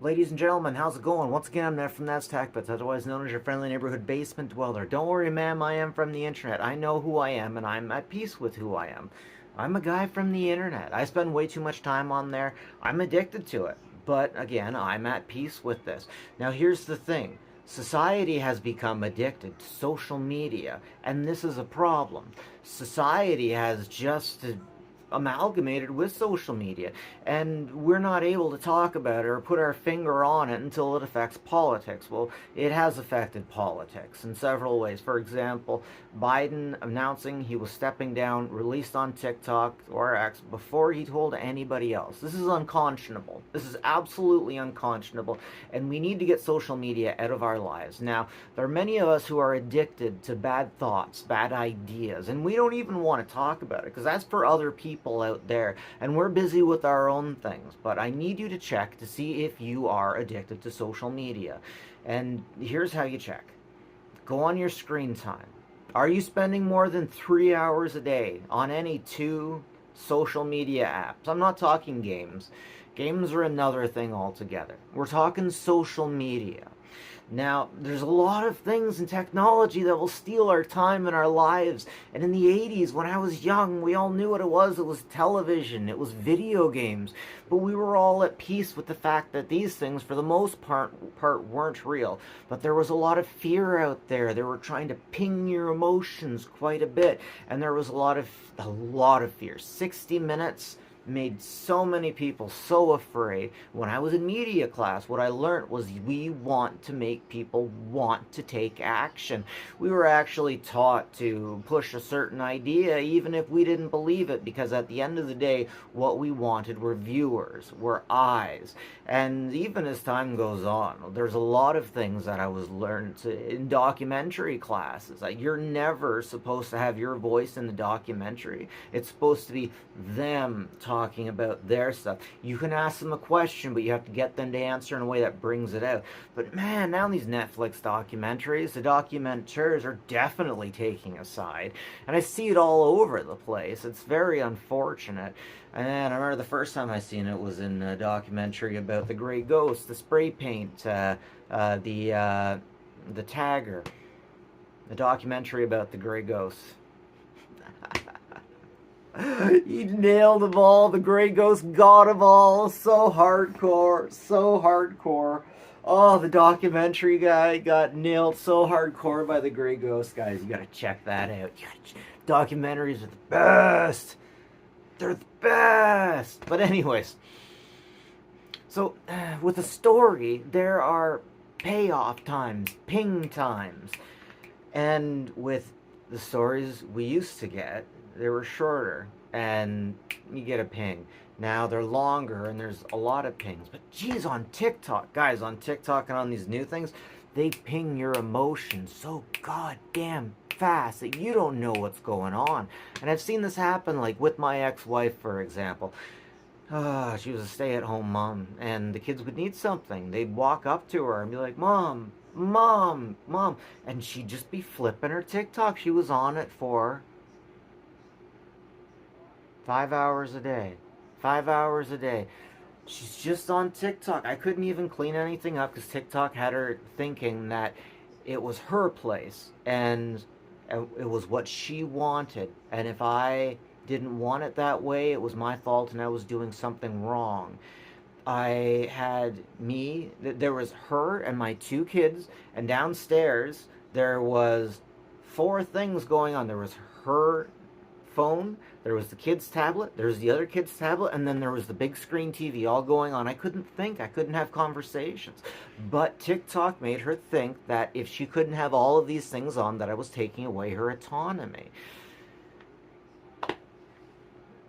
Ladies and gentlemen, how's it going? Once again, I'm Ned from That's TechBits, otherwise known as your friendly neighborhood basement dweller. Don't worry, ma'am, I am from the internet. I know who I am, and I'm at peace with who I am. I'm a guy from the internet. I spend way too much time on there. I'm addicted to it. But again, I'm at peace with this. Now, here's the thing. Society has become addicted to social media, and this is a problem. Society has just amalgamated with social media, and we're not able to talk about it or put our finger on it until it affects politics. Well, it has affected politics in several ways. For example, Biden announcing he was stepping down, released on TikTok or X before he told anybody else. This is unconscionable. This is absolutely unconscionable, and we need to get social media out of our lives. Now, there are many of us who are addicted to bad thoughts, bad ideas, and we don't even want to talk about it because that's for other people out there, and we're busy with our own things. But I need you to check to see if you are addicted to social media. And here's how you check. Go on your screen time. Are you spending more than 3 hours a day on any two social media apps? I'm not talking games. Games are another thing altogether. We're talking social media. Now, there's a lot of things in technology that will steal our time and our lives. And in the 80s, when I was young, we all knew what it was. It was television, it was video games. But we were all at peace with the fact that these things, for the most part weren't real. But there was a lot of fear out there. They were trying to ping your emotions quite a bit. And there was a lot of fear. 60 Minutes made so many people so afraid. When I was in media class, what I learned was we want to make people want to take action. We were actually taught to push a certain idea even if we didn't believe it, because at the end of the day, what we wanted were viewers, were eyes. And even as time goes on, there's a lot of things that I was learned in documentary classes. Like, you're never supposed to have your voice in the documentary. It's supposed to be them talking about their stuff. You can ask them a question, but you have to get them to answer in a way that brings it out. But man, now in these Netflix documentaries, the documenters are definitely taking a side. And I see it all over the place. It's very unfortunate. And I remember the first time I seen it was in a documentary about the Grey Ghost, the spray paint, the Tagger, the documentary about the Grey Ghost. He nailed them all. The Grey Ghost got them all. So hardcore. So hardcore. Oh, the documentary guy got nailed so hardcore by the Grey Ghost. Guys, you gotta check that out. Documentaries are the best. They're the best. But anyways, so with a story, there are payoff times, ping times. And with the stories we used to get, they were shorter and you get a ping. Now they're longer and there's a lot of pings. But geez, on TikTok, guys, on TikTok and on these new things, they ping your emotions so goddamn fast that you don't know what's going on. And I've seen this happen, like with my ex-wife, for example. She was a stay-at-home mom, and the kids would need something. They'd walk up to her and be like, Mom, Mom, Mom. And she'd just be flipping her TikTok. She was on it for 5 hours a day. 5 hours a day. She's just on TikTok. I couldn't even clean anything up because TikTok had her thinking that it was her place and it was what she wanted. And if I didn't want it that way, it was my fault and I was doing something wrong. There was her and my two kids, and downstairs there was four things going on. There was her phone, there was the kid's tablet, there was the other kid's tablet, and then there was the big screen TV all going on. I couldn't think, I couldn't have conversations. But TikTok made her think that if she couldn't have all of these things on, that I was taking away her autonomy.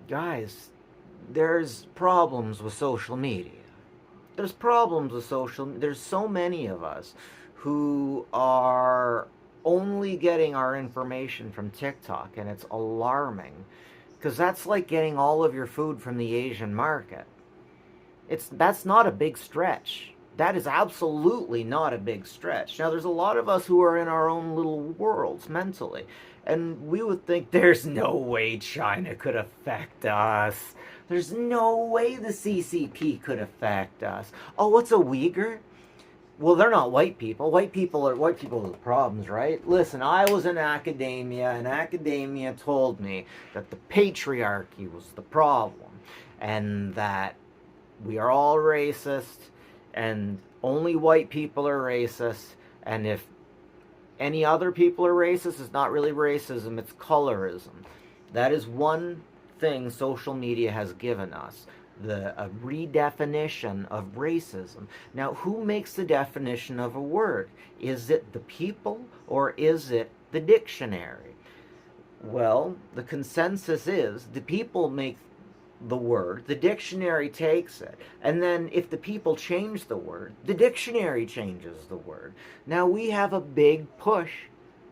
Guys, there's problems with social media. There's so many of us who are only getting our information from TikTok, and it's alarming because that's like getting all of your food from the Asian market. That's not a big stretch. That is absolutely not a big stretch. Now, there's a lot of us who are in our own little worlds mentally, and we would think there's no way China could affect us. There's no way the CCP could affect us. Oh, what's a Uyghur? Well, they're not white people. White people are the problems, right? Listen, I was in academia, and academia told me that the patriarchy was the problem, and that we are all racist, and only white people are racist, and if any other people are racist, it's not really racism, it's colorism. That is one thing social media has given us, a redefinition of racism. Now, who makes the definition of a word? Is it the people or is it the dictionary? Well, the consensus is the people make the word, the dictionary takes it, and then if the people change the word, the dictionary changes the word. Now we have a big push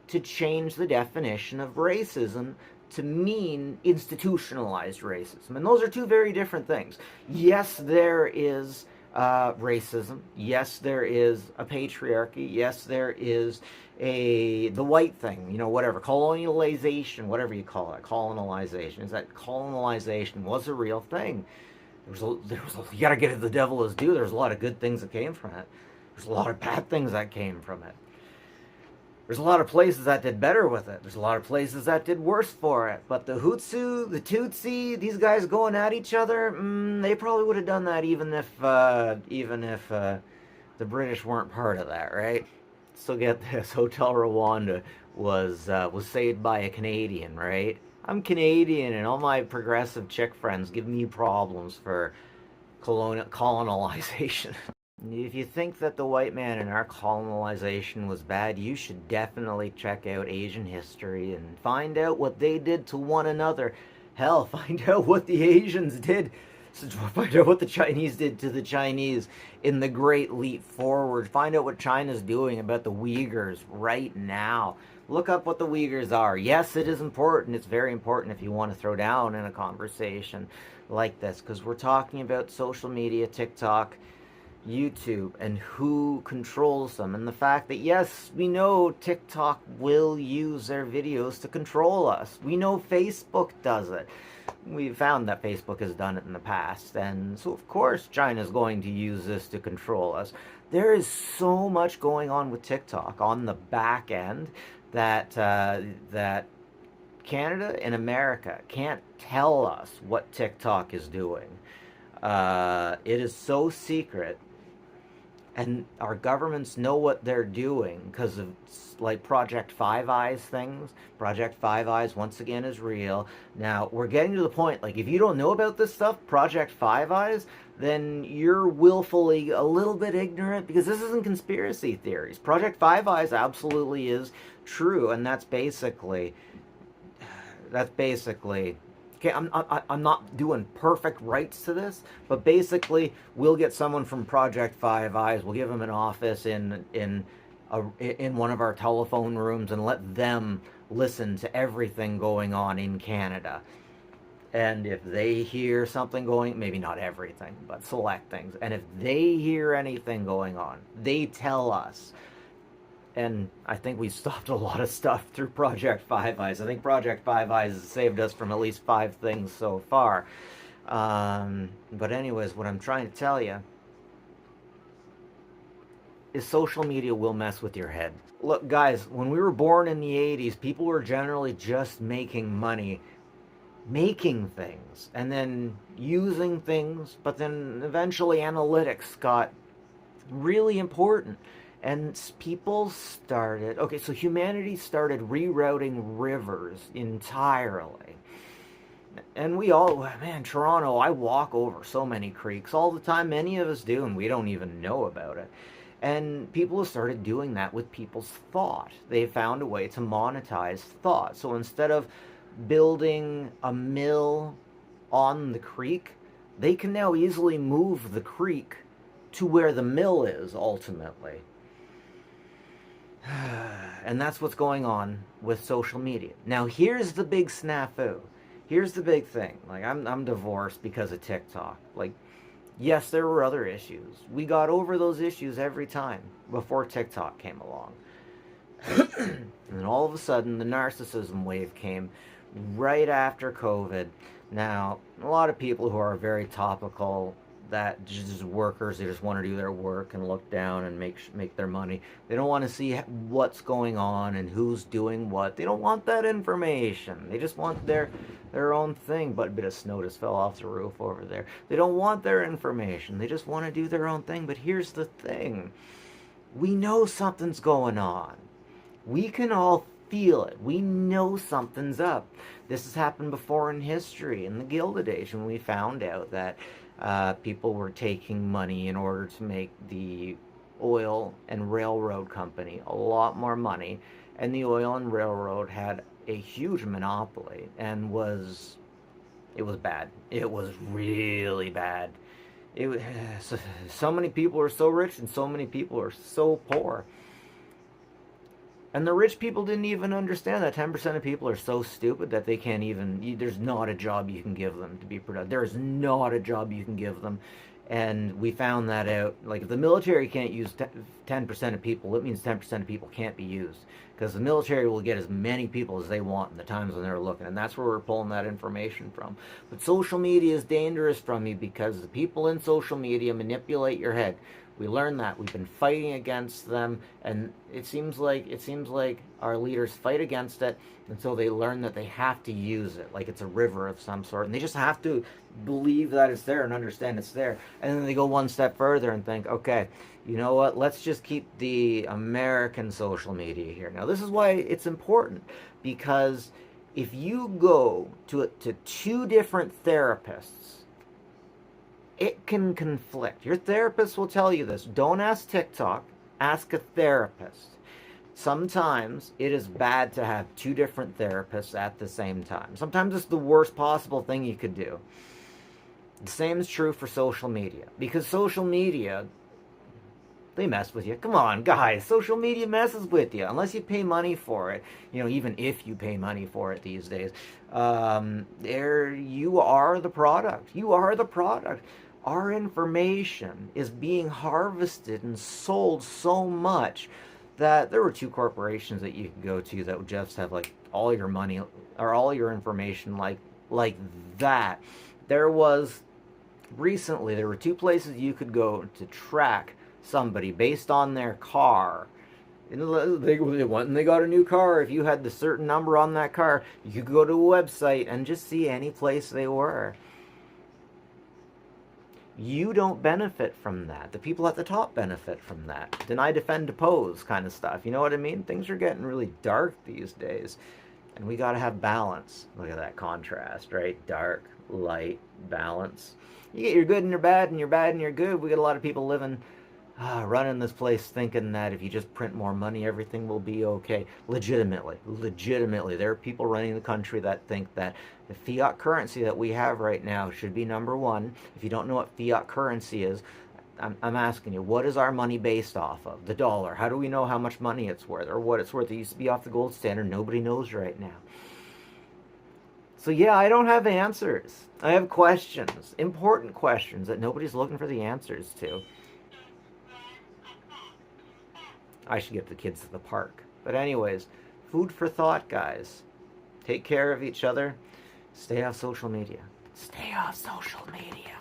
to change the definition of racism to mean institutionalized racism. And those are two very different things. Yes, there is racism. Yes, there is a patriarchy. Yes, there is the white thing, whatever, colonialization, whatever you call it, colonization. Is that colonization was a real thing? You got to give it the devil his due. There's a lot of good things that came from it. There's a lot of bad things that came from it. There's a lot of places that did better with it. There's a lot of places that did worse for it. But the Hutu, the Tutsi, these guys going at each other, they probably would have done that even if the British weren't part of that, right? So get this: Hotel Rwanda was saved by a Canadian, right? I'm Canadian, and all my progressive chick friends give me problems for colonization. If you think that the white man in our colonization was bad, you should definitely check out Asian history and find out what they did to one another. Hell, find out what the Asians did. Find out what the Chinese did to the Chinese in the Great Leap Forward. Find out what China's doing about the Uyghurs right now. Look up what the Uyghurs are. Yes, it is important. It's very important if you want to throw down in a conversation like this, because we're talking about social media, TikTok, YouTube, and who controls them, and the fact that yes, we know TikTok will use their videos to control us. We know Facebook does it. We found that Facebook has done it in the past, and so of course China's going to use this to control us. There is so much going on with TikTok on the back end that Canada and America can't tell us what TikTok is doing. It is so secret, and our governments know what they're doing because of like Project Five Eyes things. Project Five Eyes, once again, is real. Now, we're getting to the point, like, if you don't know about this stuff, Project Five Eyes, then you're willfully a little bit ignorant, because this isn't conspiracy theories. Project Five Eyes absolutely is true, and that's basically okay, I'm not doing perfect rights to this, but basically we'll get someone from Project Five Eyes, we'll give them an office in one of our telephone rooms and let them listen to everything going on in Canada. And if they hear something going, maybe not everything, but select things, and if they hear anything going on, they tell us. And I think we stopped a lot of stuff through Project Five Eyes. I think Project Five Eyes has saved us from at least 5 things so far. But anyways, what I'm trying to tell you is social media will mess with your head. Look, guys, when we were born in the 80s, people were generally just making money, making things, and then using things, but then eventually analytics got really important. And people started, okay, so humanity started rerouting rivers entirely. And we all, man, Toronto, I walk over so many creeks all the time. Many of us do, and we don't even know about it. And people have started doing that with people's thought. They found a way to monetize thought. So instead of building a mill on the creek, they can now easily move the creek to where the mill is, ultimately. And that's what's going on with social media. Now, here's the big snafu. Here's the big thing. Like, I'm divorced because of TikTok. Like, yes, there were other issues. We got over those issues every time before TikTok came along. And then all of a sudden, the narcissism wave came right after COVID. Now, a lot of people who are very topical, that just workers, they just want to do their work and look down and make their money. They don't want to see what's going on and who's doing what. They don't want that information. They just want their own thing. But a bit of snow just fell off the roof over there. They don't want their information. They just want to do their own thing. But here's the thing. We know something's going on. We can all feel it. We know something's up. This has happened before in history, in the Gilded Age, when we found out that people were taking money in order to make the oil and railroad company a lot more money, and the oil and railroad had a huge monopoly and it was bad. It was really bad. It so many people are so rich and so many people are so poor. And the rich people didn't even understand that 10% of people are so stupid that they can't even, there's not a job you can give them to be productive. There is not a job you can give them. And we found that out. Like, if the military can't use 10% of people, it means 10% of people can't be used. Because the military will get as many people as they want in the times when they're looking. And that's where we're pulling that information from. But social media is dangerous from you because the people in social media manipulate your head. We learned that. We've been fighting against them, and it seems like our leaders fight against it until they learn that they have to use it, like it's a river of some sort, and they just have to believe that it's there and understand it's there. And then they go one step further and think, okay, you know what? Let's just keep the American social media here. Now, this is why it's important, because if you go to two different therapists, it can conflict. Your therapist will tell you this. Don't ask TikTok, ask a therapist. Sometimes it is bad to have two different therapists at the same time. Sometimes it's the worst possible thing you could do. The same is true for social media. Because social media, they mess with you. Come on, guys. Social media messes with you. Unless you pay money for it. You know, even if you pay money for it these days. You are the product. You are the product. Our information is being harvested and sold so much that there were two corporations that you could go to that would just have like all your money or all your information like that. There were two places you could go to track somebody based on their car. And they went and they got a new car. If you had the certain number on that car, you could go to a website and just see any place they were. You don't benefit from that. The people at the top benefit from that. Deny, defend, depose kind of stuff. You know what I mean? Things are getting really dark these days. And we got to have balance. Look at that contrast, right? Dark, light, balance. You get your good and your bad and your bad and your good. We got a lot of people running this place thinking that if you just print more money, everything will be okay. Legitimately, there are people running the country that think that the fiat currency that we have right now should be number one. If you don't know what fiat currency is, I'm asking you, what is our money based off of? The dollar. How do we know how much money it's worth or what it's worth? It used to be off the gold standard. Nobody knows right now. So yeah, I don't have answers. I have questions, important questions that nobody's looking for the answers to. I should get the kids to the park. But anyways, food for thought, guys. Take care of each other. Stay off social media. Stay off social media.